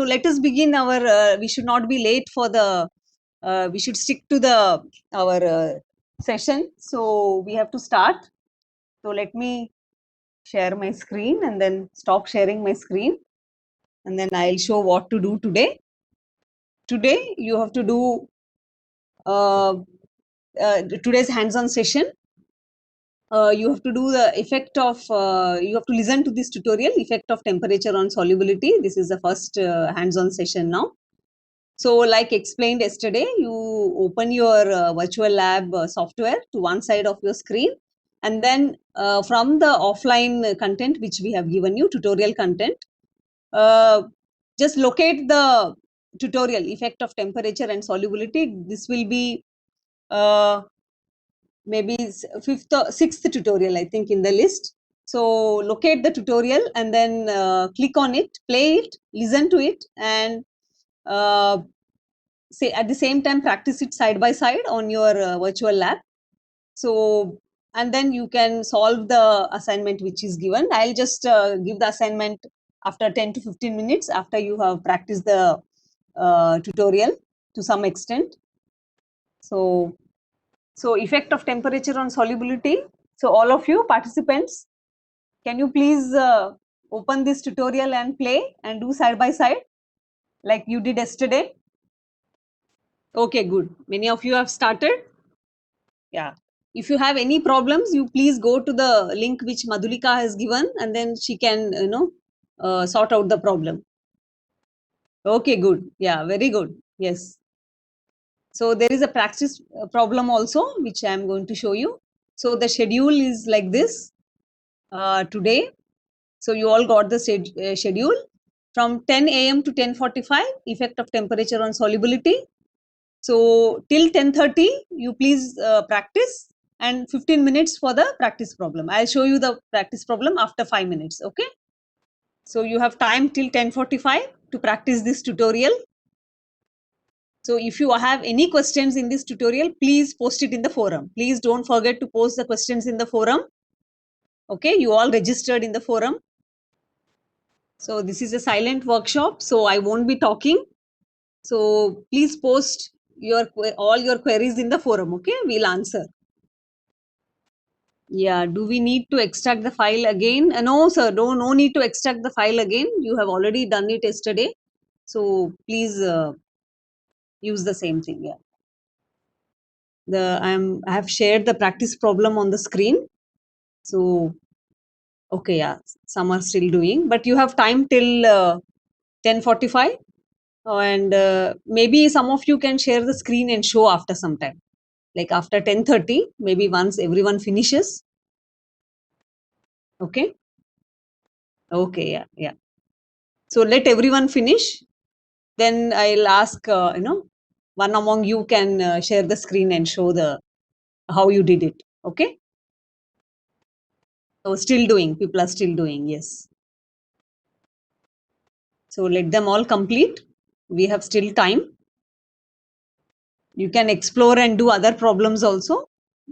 So let us begin our, we should not be late for the, we should stick to the, our session. So we have to start. So let me share my screen and then stop sharing my screen. And then I'll show what to do today. Today you have to do today's hands-on session. You have to do the effect of, you have to listen to this tutorial, effect of temperature on solubility. This is the first hands-on session now. So like explained yesterday, you open your virtual lab software to one side of your screen, and then from the offline content which we have given you, tutorial content, just locate the tutorial effect of temperature and solubility. This will be maybe fifth or sixth tutorial, I think, in the list. So locate the tutorial and then click on it, play it, listen to it, and say at the same time practice it side by side on your virtual lab. So and then you can solve the assignment which is given. I'll just give the assignment after 10 to 15 minutes after you have practiced the tutorial to some extent. So effect of temperature on solubility. So all of you participants, can you please open this tutorial and play and do side by side like you did yesterday? Okay, good. Many of you have started. Yeah. If you have any problems, you please go to the link which Madhulika has given, and then she can, sort out the problem. Okay, good. Yeah, very good. Yes. So there is a practice problem also, which I am going to show you. So the schedule is like this today. So you all got the schedule from 10 a.m. to 10:45, effect of temperature on solubility. So till 10:30, you please practice, and 15 minutes for the practice problem. I'll show you the practice problem after 5 minutes. Okay. So you have time till 10:45 to practice this tutorial. So if you have any questions in this tutorial, please post it in the forum. Please don't forget to post the questions in the forum. Okay. You all registered in the forum. So this is a silent workshop, so I won't be talking. So please post your all your queries in the forum. Okay. We'll answer. Yeah, do we need to extract the file again? No, sir, no need to extract the file again. You have already done it yesterday. So please use the same thing. Yeah. I have shared the practice problem on the screen. So, okay, yeah, some are still doing, but you have time till 10:45, and maybe some of you can share the screen and show after some time, like after 10:30, maybe once everyone finishes. Okay. Okay. Yeah. Yeah. So let everyone finish. Then I'll ask, one among you can share the screen and show the how you did it. Okay. So still doing. People are still doing. Yes. So let them all complete. We have still time. You can explore and do other problems also.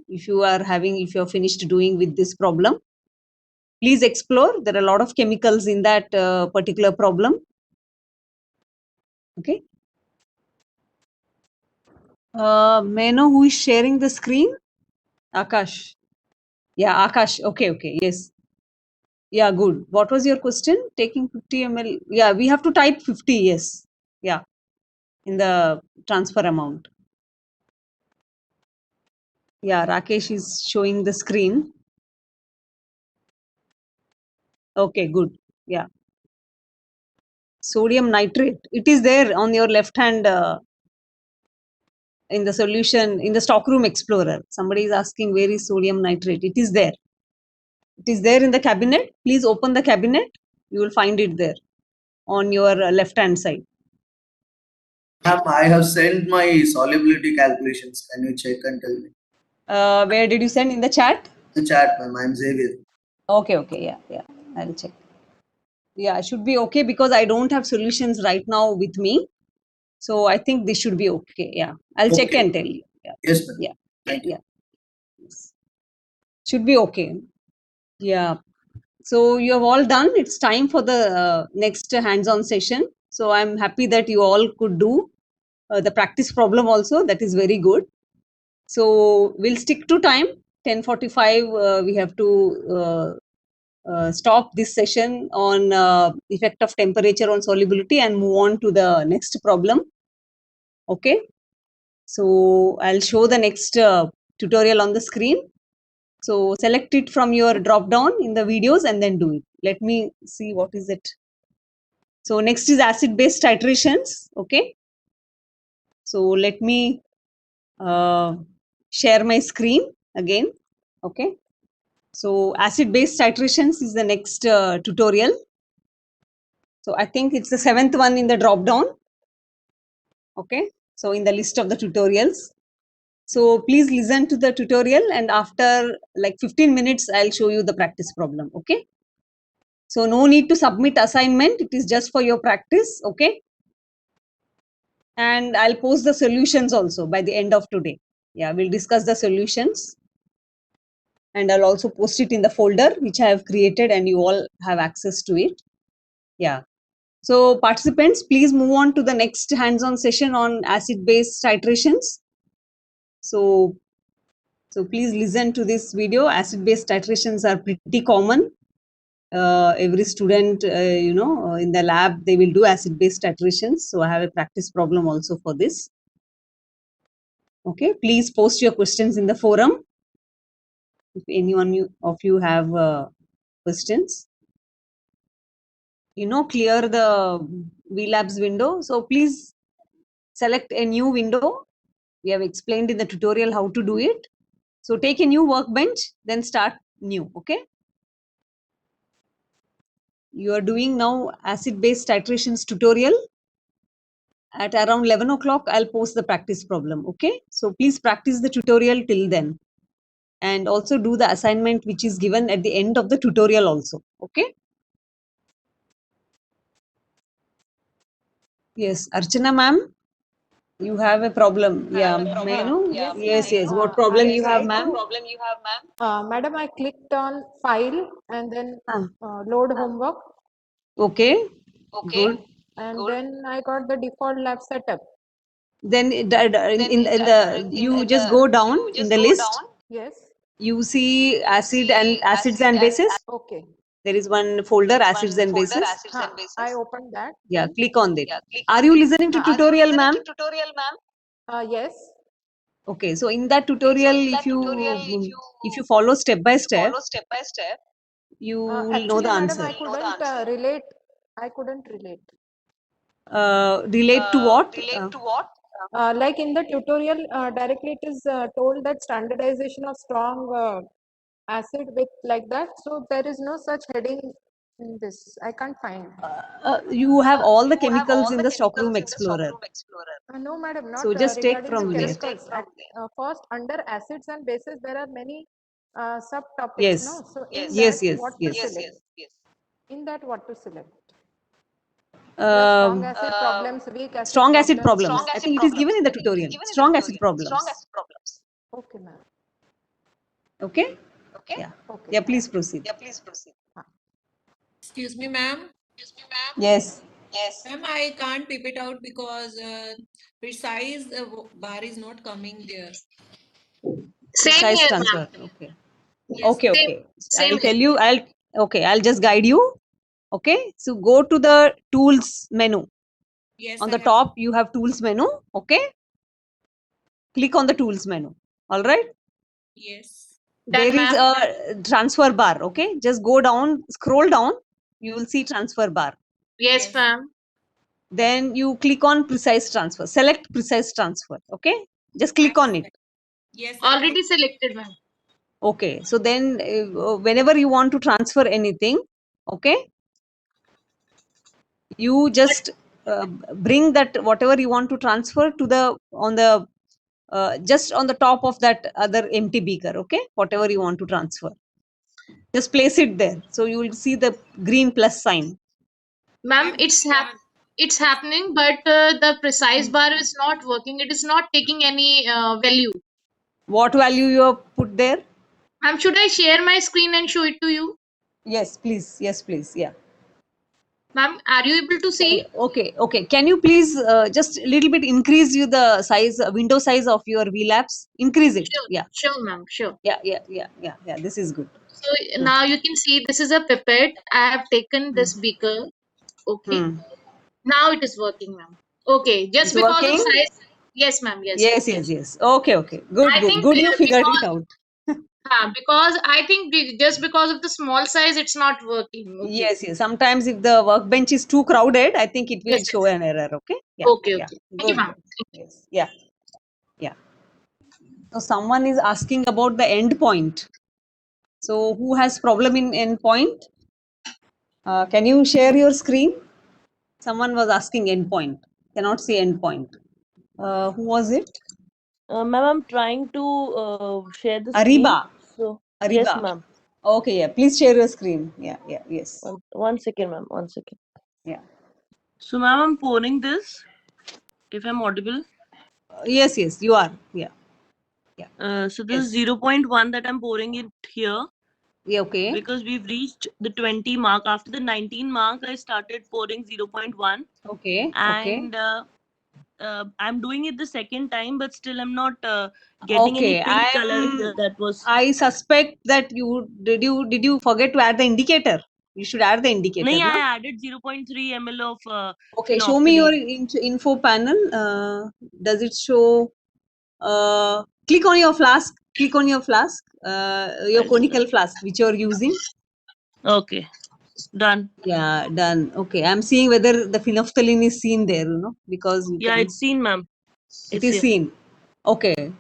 If you're finished doing with this problem, please explore. There are a lot of chemicals in that particular problem. Okay. May I know who is sharing the screen? Akash. Yeah, Akash. Okay, okay. Yes. Yeah, good. What was your question? Taking 50 ml. Yeah, we have to type 50. Yes. Yeah. In the transfer amount. Yeah, Rakesh is showing the screen. Okay, good. Yeah. Sodium nitrate. It is there on your left hand in the solution in the stockroom explorer. Somebody is asking where is sodium nitrate. It is there. It is there in the cabinet. Please open the cabinet. You will find it there on your left hand side. Ma'am, I have sent my solubility calculations. Can you check and tell me? Where did you send? In the chat? The chat, ma'am. I'm Xavier. Okay, okay. Yeah, yeah. I'll check. Yeah, it should be okay because I don't have solutions right now with me. So I think this should be okay. Yeah. I'll check Okay. and tell you. Yeah. Yes, ma'am. Yeah. Thank you. Yeah. Yes. Should be okay. Yeah. So you have all done. It's time for the next hands-on session. So I'm happy that you all could do the practice problem also. That is very good. So we'll stick to time. 10:45. We have to stop this session on effect of temperature on solubility and move on to the next problem. Okay. So I'll show the next tutorial on the screen. So select it from your drop down in the videos and then do it. Let me see what is it. So next is acid base titrations. Okay. So let me share my screen again. Okay. So acid base titrations is the next tutorial. So I think it's the 7th one in the drop down. Okay. So in the list of the tutorials. So please listen to the tutorial and after like 15 minutes, I'll show you the practice problem. Okay. So no need to submit assignment. It is just for your practice. Okay. And I'll post the solutions also by the end of today. Yeah, we'll discuss the solutions. And I'll also post it in the folder which I have created and you all have access to it. Yeah. So participants, please move on to the next hands-on session on acid-base titrations. So please listen to this video. Acid-base titrations are pretty common. Every student, in the lab, they will do acid-base titrations. So I have a practice problem also for this. Okay, please post your questions in the forum. If anyone of you have questions, clear the VLabs window. So please select a new window. We have explained in the tutorial how to do it. So take a new workbench, then start new. Okay. You are doing now acid-base titrations tutorial. At around 11 o'clock, I'll post the practice problem. Okay. So please practice the tutorial till then. And also do the assignment which is given at the end of the tutorial also. Okay. Yes, Archana ma'am, you have a problem. Yeah, may I know? Yes. What problem you have, ma'am? Madam, I clicked on file and then load homework. Okay. Good. And then I got the default lab setup. Then you just go down in the list. Yes. You see acids and bases. Okay. There is one folder, acids and bases. I opened that. Yeah, click on that. Are you listening to tutorial, ma'am? Yes. Okay, so in that tutorial, if you follow step by step, you will know the answer. I couldn't relate. Relate to what? Like in the tutorial, directly it is told that standardization of strong acid with like that. So there is no such heading in this. I can't find. You have all the chemicals in the Stockroom Explorer. No, madam, not So just take regarding from the there. chemicals. First, under acids and bases, there are many subtopics. Yes. No? So in Yes. that, what to select? In that, what to select? Um, Strong acid problems, weak acid strong acid problems. problems. I think it is given in the tutorial. Strong acid problems. Okay, ma'am. Okay. Okay. Yeah. Please proceed. Excuse me, ma'am. Yes. Ma'am, I can't type it out because precise bar is not coming there. Precise here, transfer. Okay. Yes, Okay. Same I'll tell you. I'll just guide you. Okay. So go to the tools menu. yes. On I the have- top, you have tools menu. Okay. Click on the tools menu. All right. Yes. There is a transfer bar. Okay. Just go down, scroll down. You will see transfer bar. Yes, ma'am. Then you click on precise transfer. Select precise transfer. Okay. Just click on it. Yes. I Already selected, ma'am. Okay. So then whenever you want to transfer anything, okay, you just bring that whatever you want to transfer to the just on the top of that other empty beaker. Okay. Whatever you want to transfer, just place it there. So you will see the green plus sign. Ma'am, it's happening, but the precise bar is not working. It is not taking any value. What value you have put there? Ma'am, should I share my screen and show it to you? Yes, please. Yeah. Ma'am, are you able to see? Okay. Can you please just a little bit increase you the size, window size of your VLABs? Increase it. Sure, Yeah. sure, ma'am, sure. Yeah. This is good. So now you can see this is a pipette. I have taken this beaker. Okay. Hmm. Now it is working, ma'am. Okay, just It's because of working? size. Yes, ma'am. Yes. Yes. Okay. Good. I think Good. You figured it because out. because I think just because of the small size, it's not working. Okay. Yes. Sometimes if the workbench is too crowded, I think it will Yes. show an error. Okay. Okay. Yeah. Okay. Thank you, Good. ma'am. Yes. Yeah. So someone is asking about the endpoint. So who has problem in endpoint? Can you share your screen? Someone was asking endpoint. Cannot see endpoint. Who was it? Ma'am, I'm trying to share the screen. Ariba. So Ariba. yes, ma'am. Okay. Yeah. Please share your screen. Yeah. Yes. One second, ma'am. 1 second. Yeah. So, ma'am, I'm pouring this. If I'm audible. Yes. You are. Yeah. So this is 0.1 that I'm pouring it here Yeah. Okay. because we've reached the 20 mark. After the 19 mark, I started pouring 0.1, Okay. and I'm doing it the second time, but still I'm not getting any Okay. pink color here. That was I suspect that did you forget to add the indicator? You should add the indicator. no, I No? added 0.3 ml of Okay. Show me your phenolphthalein. info panel. Does it show? Click on your flask. Click on your flask. Your I'll do conical flask which you are using. Okay, done. Yeah, done. Okay, I'm seeing whether the phenolphthalein is seen there. Because you Yeah, can. it's seen, ma'am. It It's is here. seen. Okay.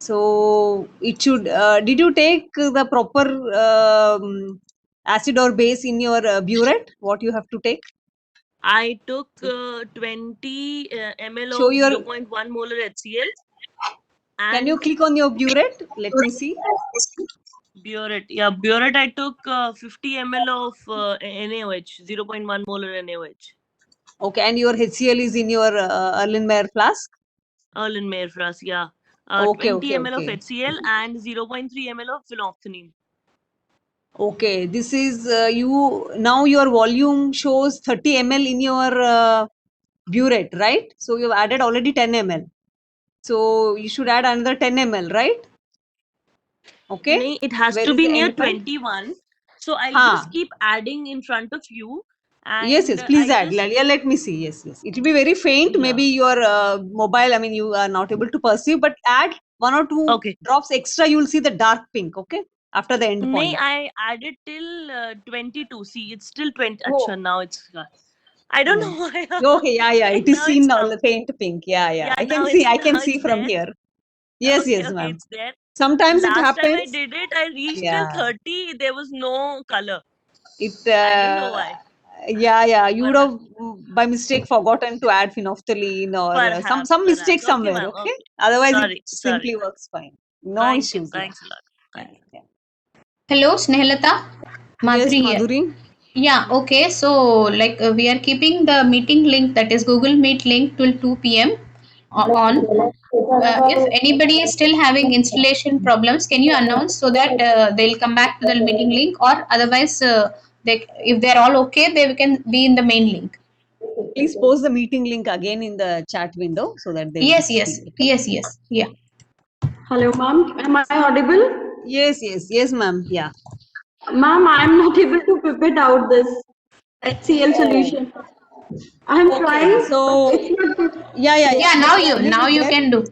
So it should. Did you take the proper acid or base in your burette? What you have to take? I took 20 ml Show of your. 0.1 molar HCl Can you and click on your burette? Let me see. burette. Yeah, burette I took 50 ml of NaOH, 0.1 molar NaOH. Okay, and your HCl is in your Erlenmeyer flask. Erlenmeyer flask, yeah. Okay, 20 ml of okay. HCl and 0.3 ml of phenolphthalein. Okay, this is you now your volume shows 30 ml in your burette, right? So you've added already 10 ml. So you should add another 10 ml, right? Okay. Nee, it has Where to is be the near end point? 21. So I'll Ha. just keep adding in front of you. Yes, And please I add. just, Yeah, let me see. Yes. It will be very faint. Yeah. Maybe your mobile, I mean, you are not able to perceive, but add 1 or 2 Okay. drops extra. You will see the dark pink. Okay. After the end Nee, point. I added till 22. See, it's still 20. Oh. Achha, now it's. I don't know why. Okay. Yeah. It is Now seen it's now. come. The faint pink. Yeah. Yeah, I now can see it's from there. here. Yes, Okay, ma'am. it's there. Sometimes it Last time I happens. did it, I reached Yeah. till 30. There was no color. It. I don't know why. Yeah. You would have by mistake forgotten to add phenolphthalein or Perhaps. some mistake Okay, somewhere. ma'am. Okay. Okay. Otherwise, Sorry. it simply works fine. No Thank you. issues. Thanks a lot. Yeah. Hello, Snehlata. Yes, Madhuri here. Madhuri. Yeah, okay. So, like, we are keeping the meeting link, that is Google Meet link, till 2 p.m. on. If anybody is still having installation problems, can you announce so that they'll come back to the meeting link, or otherwise, if they're all okay, they can be in the main link. Please post the meeting link again in the chat window so that they Yes, will see. Okay? yes. Yeah. Hello, ma'am. Am I audible? Yes, ma'am. Yeah. Ma'am, I am not able to pipette out this HCl solution. I am trying. So But it's not. yeah. Yeah, now you There. can do.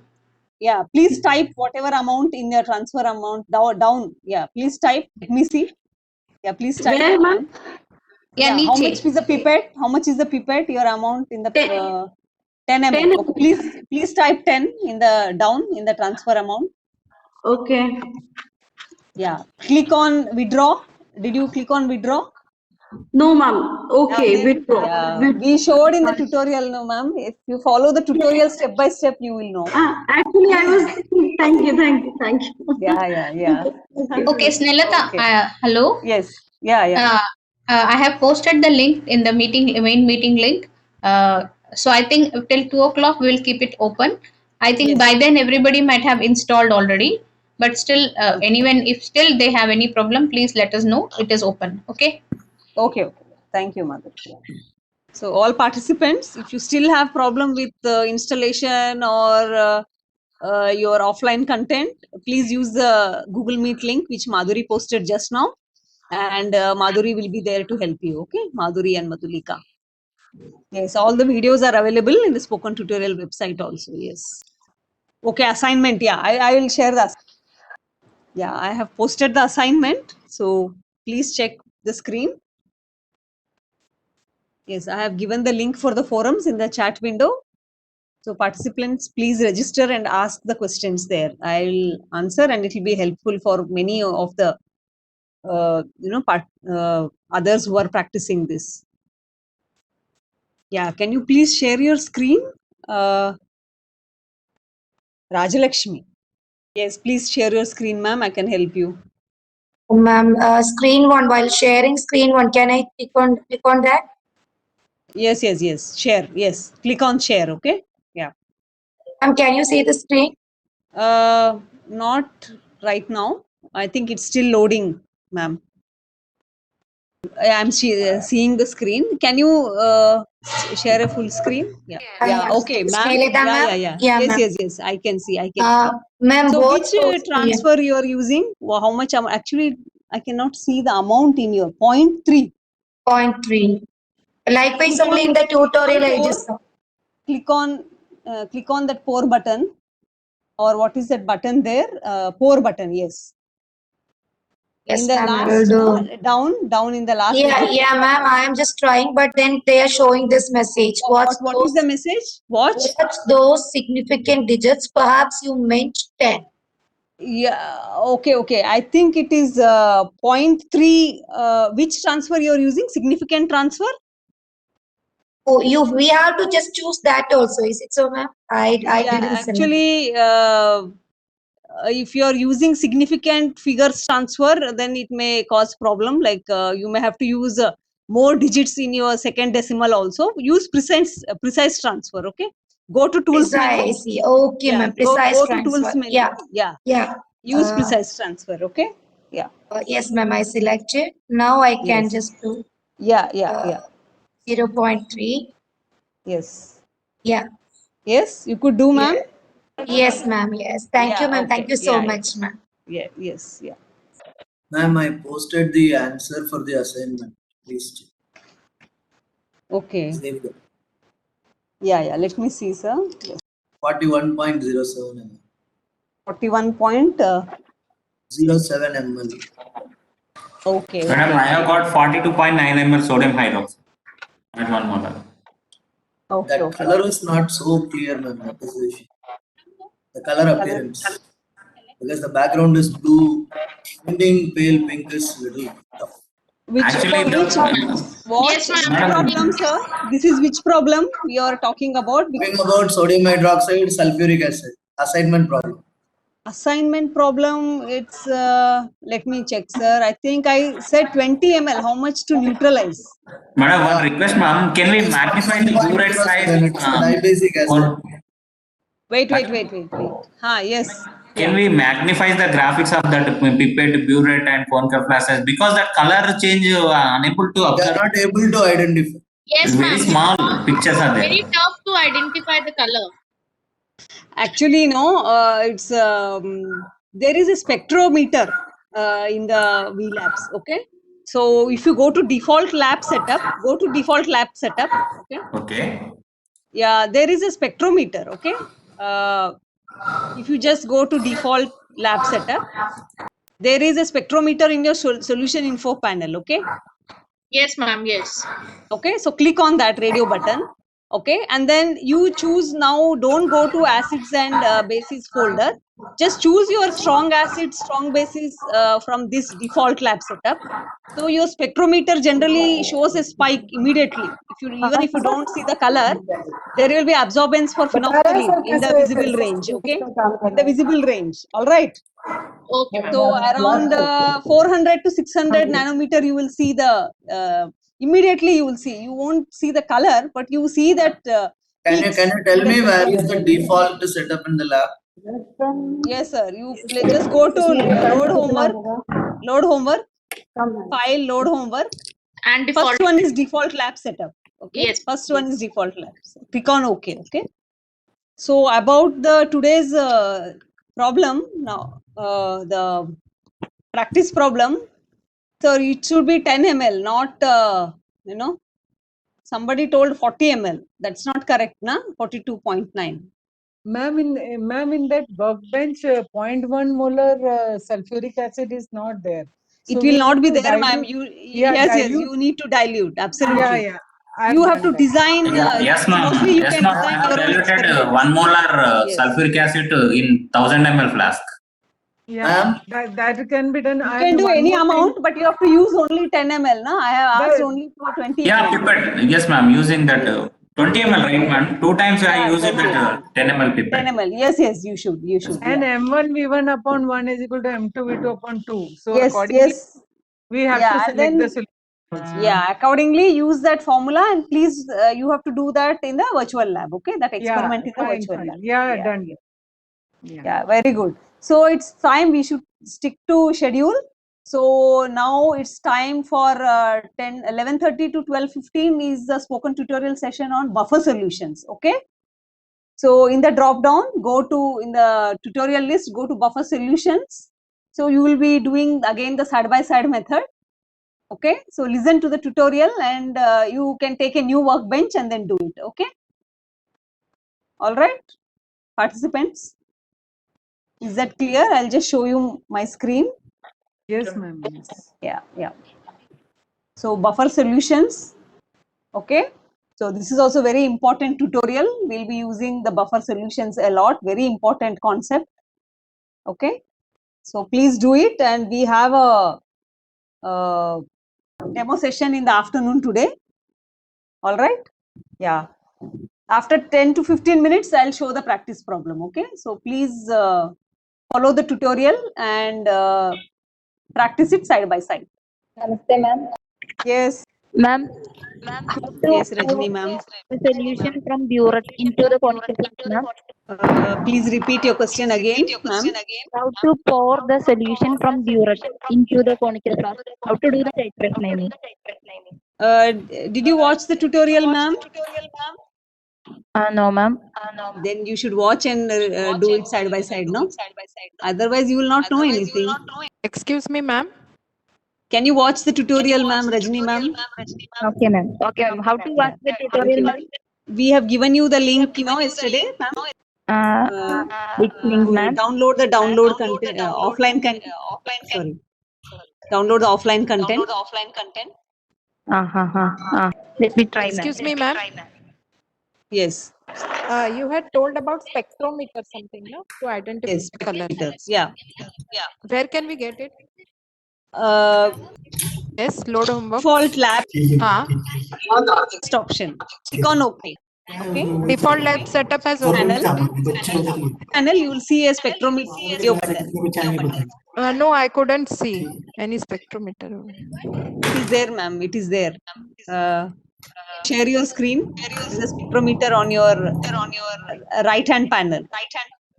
Yeah, please type whatever amount in your transfer amount down. Yeah, please type. Let me see. Yeah, please type. Where, ma'am? Yeah, How much niche. is the pipette? How much is the pipette? Your amount in the 10 ml. 10. Okay, please type 10 in the down in the transfer amount. Okay. Yeah. Click on withdraw. Did you click on withdraw? No, ma'am. Okay, withdraw. Yeah. We showed in the tutorial, no, ma'am. If you follow the tutorial step by step, you will know. Actually, I was thinking, thank you. Yeah. Okay, Snellata, Okay. hello. Yes. Yeah. I have posted the link in the main meeting link. So I think till 2 o'clock we will keep it open. I think Yes. by then everybody might have installed already. But still, anyone, if still they have any problem, please let us know. It is open. Okay. Okay. Thank you, mother. So all participants, if you still have problem with installation or your offline content, please use the Google Meet link which Madhuri posted just now, and Madhuri will be there to help you. Okay, Madhuri and Madhulika. Yes, all the videos are available in the Spoken Tutorial website also. Yes. Okay, assignment. Yeah, I will share the. Yeah, I have posted the assignment. So please check the screen. Yes, I have given the link for the forums in the chat window. So participants, please register and ask the questions there. I'll answer, and it will be helpful for many of the others who are practicing this. Yeah, can you please share your screen, Rajalakshmi? Yes, please share your screen, ma'am. I can help you. Ma'am, screen one, while sharing screen one, can I click on that? Yes. Share. Yes, click on share. Okay. Yeah. Ma'am, can you see the screen? Not right now. I think it's still loading, ma'am. I'm seeing the screen. Can you share a full screen? Yeah. Yeah. Okay, ma'am. Scale it down, ma'am? Yeah. Yeah, ma'am. Yes. I can see. I can see. Ma'am, So both which transfer you are using? How much? Actually, I cannot see the amount in your 0.3. 0.3. Likewise, only in the tutorial I just saw. Click on that pour button, or what is that button there? Pour button. Yes. Yes, In the ma'am, I last, will do. down in the last. Yeah, ma'am. I am just trying, but then they are showing this message. What is the message? Watch those significant digits. Perhaps you meant 10. Yeah. Okay. I think it is 0.3. Which transfer you are using? Significant transfer? Oh, we have to just choose that also. Is it so, ma'am? I didn't see. Actually, if you are using significant figures transfer, then it may cause problem. Like you may have to use more digits in your second decimal also. Use precise transfer. Okay. Go to tools menu. Precise. Okay, ma'am. Precise go transfer. to tools menu. Yeah. Use precise transfer. Okay. Yeah. Yes, ma'am. I selected. Now I can Yes. just do. Yeah. 0.3. Yes. Yeah. Yes, you could do, ma'am. Yes, ma'am. Yes. Thank you, ma'am. Okay. Thank you so much, ma'am. Yeah. Yes. Yeah. Ma'am, I posted the answer for the assignment. Please check. Okay. There we go. Yeah. Let me see, sir. Yes. 41.07 ml. 41.07 ml. Okay. Madam, I have got 42.9 ml sodium hydroxide at 1 molar. Okay. That color is not so clear, ma'am. That is the issue. The color appearance. Because the background is blue, ending pale pink is little tough. Actually, which problem, sir? This is which problem we are talking about? Talking about sodium hydroxide, sulfuric acid, assignment problem. Assignment problem, it's, let me check, sir. I think I said 20 ml. How much to neutralize? Madam, one request, ma'am. Can we magnify the burette size? Dibasic acid. Wait. Yes. Can we magnify the graphics of that pipette, burette, and cone flashes? Because that color change, unable to observe. They are not able to identify. Yes, Very small pictures are there. Very tough to identify the color. Actually, no. It's there is a spectrometer in the VLabs. Okay. So if you go to default lab setup, Okay. Okay. Yeah, there is a spectrometer. Okay. If you just go to default lab setup, there is a spectrometer in your solution info panel. Okay. Yes, ma'am. Yes. Okay. So click on that radio button. Okay. And then you choose now, don't go to acids and bases folder. Just choose your strong acids, strong bases from this default lab setup. So your spectrometer generally shows a spike immediately. Even if you don't see the color, there will be absorbance for phenolphthalein in the visible range. Okay, in the visible range. All right. Okay, ma'am. So around 400 to 600 nanometer, you will see the immediately. You will see. You won't see the color, but you see that. Can you tell me where is the default setup in the lab? Yes, sir. You just go to load homework, file, load homework. And default. First one is default lab setup. Okay. Yes. First one is default labs. Click on OK. Okay. So about the today's problem now, the practice problem. So it should be 10 ml, not somebody told 40 ml. That's not correct, na? 42.9. Ma'am, in that workbench, 0.1 molar sulfuric acid is not there. It So will we not have be to there, ma'am. dilute. Yes, dilute. you need to dilute. Absolutely. Yeah. I've You have done to that. design. Yes, ma'am. Mostly you Yes, can ma'am. I design have your own diluted experiments. 1 molar Yes. sulfuric acid in 1000 ml flask. Yeah, that can be done. You And can do one any more thing. amount, but you have to use only 10 ml. Na? I have asked only for 20 Yeah, ml. pipette. Yes, ma'am. Using that 20 ml, right, ma'am? 2 times I Yeah, use it 20 that 10 ml 10 pipette. ml. Yes, you should. And Yeah. M1 V1 upon 1 is equal to M2 V2 upon 2. So Yes, accordingly, yes. we have Yeah, to and select then the solution also. yeah, accordingly use that formula, and please you have to do that in the virtual lab. Okay, that experiment in the Fine. virtual lab. Yeah, done. Yeah, very good. So it's time we should stick to schedule. So now it's time for 11:30 to 12:15 is the spoken tutorial session on buffer solutions. Okay. So in the drop down, go to in the tutorial list, go to buffer solutions. So you will be doing again the side by side method. Okay. So listen to the tutorial, and you can take a new workbench and then do it. Okay. All right, participants. Is that clear? I'll just show you my screen. Yes, ma'am. Yes. Yeah. So buffer solutions. Okay. So this is also very important tutorial. We'll be using the buffer solutions a lot. Very important concept. Okay. So please do it, and we have a demo session in the afternoon today. All right. Yeah. After 10 to 15 minutes, I'll show the practice problem. Okay. So please follow the tutorial and practice it side by side. Namaste, ma'am. Yes. Ma'am, Yes, Rajni ma'am. the solution from burette into the conical flask, ma'am. Please repeat your question again, ma'am. How to pour the solution from burette into the conical flask? How to do the titration, I mean. Did you watch the tutorial, ma'am? No, ma'am. Then you should watch and do it side by side, no? Otherwise, you will not know anything. Excuse me, ma'am. Can you watch the tutorial, ma'am, Rajni ma'am? Okay, ma'am. Okay, ma'am. How to watch the tutorial, ma'am? We have given you the link, yesterday, ma'am. Which link, ma'am? Download the download content, offline content. Sorry. Download the offline content. Let me try, ma'am. Excuse me, ma'am. Yes. You had told about spectrometer something, no? To identify Yes. the color. Yeah. Where can we get it? Yes, load homework. Default lab. Next option. Click on OK. Okay. Default lab setup has opened. Panel, you will see a spectrometer video button. No, I couldn't see any spectrometer. It is there, ma'am. It is there. Share your screen. There is a spectrometer on your right hand panel.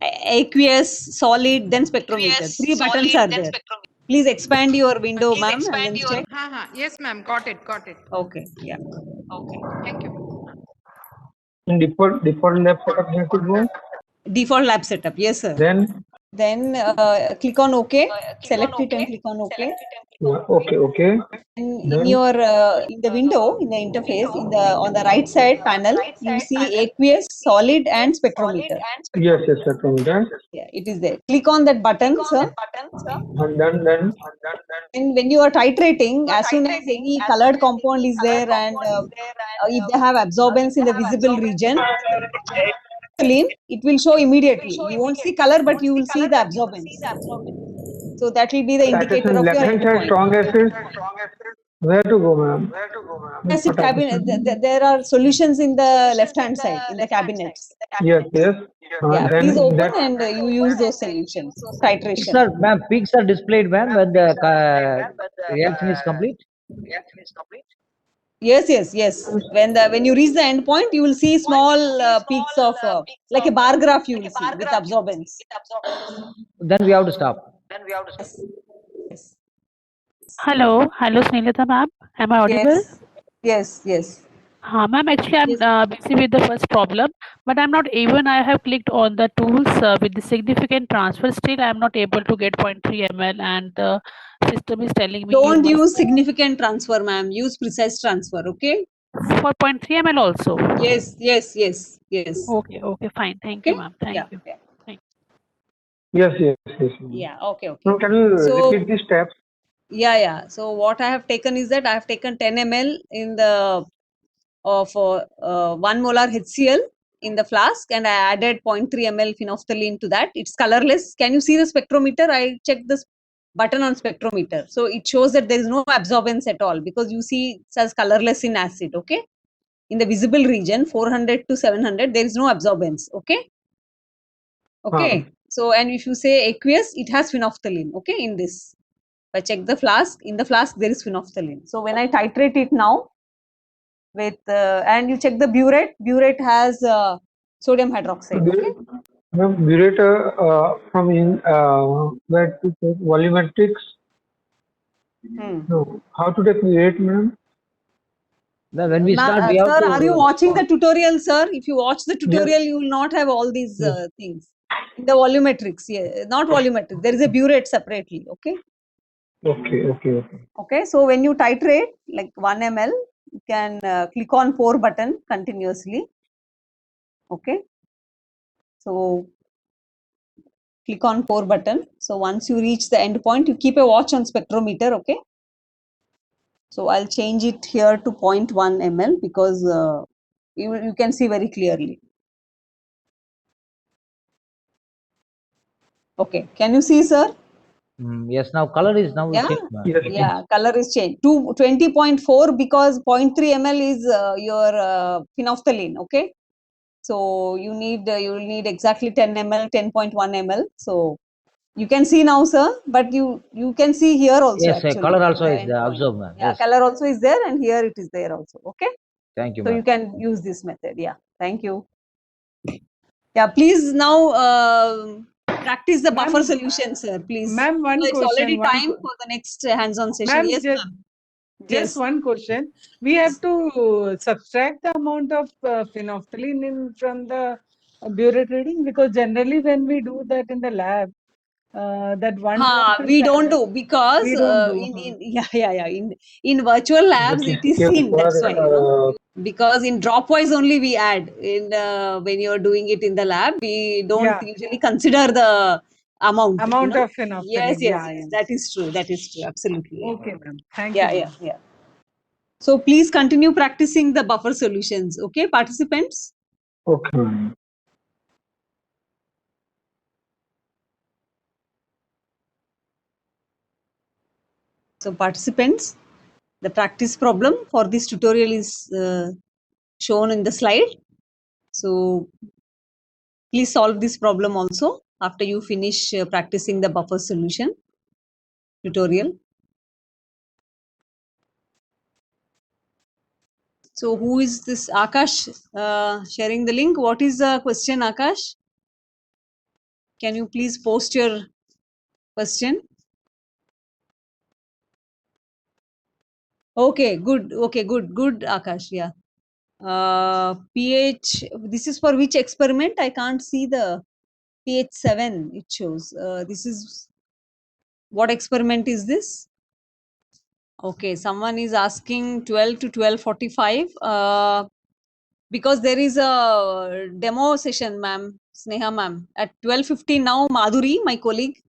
Aqueous, solid, then spectrometer. 3 buttons are there. Please expand your window, ma'am, and then check. Yes, ma'am. Got it. Okay. Yeah. Thank you. Default lab setup need to go. Default lab setup. Yes, sir. Then click on OK. Select it and click on OK. Okay. In your in the window, in the interface, on the right side panel, you see aqueous, solid, and spectrometer. Yes, spectrometer. Yeah, it is there. Click on that button, sir. And then. And when you are titrating, as soon as any colored compound is there, and if they have absorbance in the visible region, it will show immediately. You won't see color, but you will see the absorbance. So that will be the indicator of your left-hand side strong acid. Where to go, ma'am? Acid cabinet. There are solutions in the left-hand side in the cabinets. Yes. Yeah, please open and you use those solutions. Titration. Sir, ma'am, peaks are displayed, ma'am, when the reaction is complete. Yes. When you reach the end point, you will see small peaks of like a bar graph. You will see with absorbance. Then we have to stop. Hello, Snehalitha ma'am. Am I audible? Yes. Ma'am, actually, I'm busy with the first problem, but I'm not even. I have clicked on the tools with the significant transfer. Still, I'm not able to get 0.3 ml, and the system is telling me you Don't must use significant transfer, ma'am. Use precise transfer. Okay. for 0.3 ml also. Yes, yes, yes, yes. Okay, okay, fine. Thank you, Okay. ma'am. Thank Yeah, you. yeah, Thank Yes, yes, yes. yeah. Okay, okay. Now, can you So repeat the steps? yeah, yeah. So what I have taken is that I have taken 10 ml in the of 1 molar HCl in the flask, and I added 0.3 ml phenolphthalein to that. It's colorless. Can you see the spectrometer? I checked this button on spectrometer. So it shows that there is no absorbance at all, because you see it says colorless in acid. Okay. In the visible region 400 to 700, there is no absorbance. Okay. Okay. So, and if you say aqueous, it has phenolphthalein. Okay. In this, if I check the flask, in the flask there is phenolphthalein. So when I titrate it now with and you check the burette has sodium hydroxide. Okay. Burette from where to take volumetrics? No, how to take burette, ma'am? When we start, we have Sir, to. are you watching the tutorial, sir? If you watch the tutorial, you will not have all these things. In the volumetrics, yeah, not volumetrics. There is a burette separately. Okay. Okay, okay, okay. Okay. So when you titrate like 1 ml, you can click on pour button continuously. Okay. So click on pour button. So once you reach the end point, you keep a watch on spectrometer. Okay. So I'll change it here to 0.1 ml because you can see very clearly. Okay. Can you see, sir? Yes, now color is now Yeah, changed, ma'am. yeah, color is changed to 20.4 because 0.3 ml is your phenolphthalein. Okay. So you will need exactly 10 ml, 10.1 ml. So you can see now, sir, but you can see here also Yes, actually. color also the is end there. point. Observe, ma'am. Yeah, Yes. color also is there, and here it is there also. Okay. Thank you, So ma'am. you can use this method. Yeah. Thank you. Yeah. Please now practice the buffer solution, sir. Please. Ma'am, one So it's already question. time for the next hands-on session. Ma'am, Yes, just, ma'am. just Yes. one question. We have to subtract the amount of phenolphthalein from the burette reading, because generally when we do that in the lab, that 120 we don't do because we don't do. in virtual labs it is seen. That's why, you know, because in dropwise only we add in when you're doing it in the lab, we don't usually consider the amount. You know? of phenolphthalein. Yes, Yeah, yes, yeah. that is true. That is true. Absolutely. Yeah. Okay, ma'am. Thank Yeah, you. yeah, yeah. So please continue practicing the buffer solutions. Okay, participants. Okay, ma'am. So participants, the practice problem for this tutorial is shown in the slide. So please solve this problem also after you finish practicing the buffer solution tutorial. So who is this Akash sharing the link? What is the question, Akash? Can you please post your question? Okay, good. Okay, good, Akash. Yeah. pH, this is for which experiment? I can't see the pH 7 it shows. This is, what experiment is this? Okay, someone is asking 12 to 12:45 because there is a demo session, ma'am, Sneha ma'am, at 12:50 now. Madhuri, my colleague,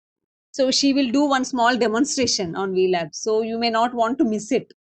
so she will do one small demonstration on VLab. So you may not want to miss it.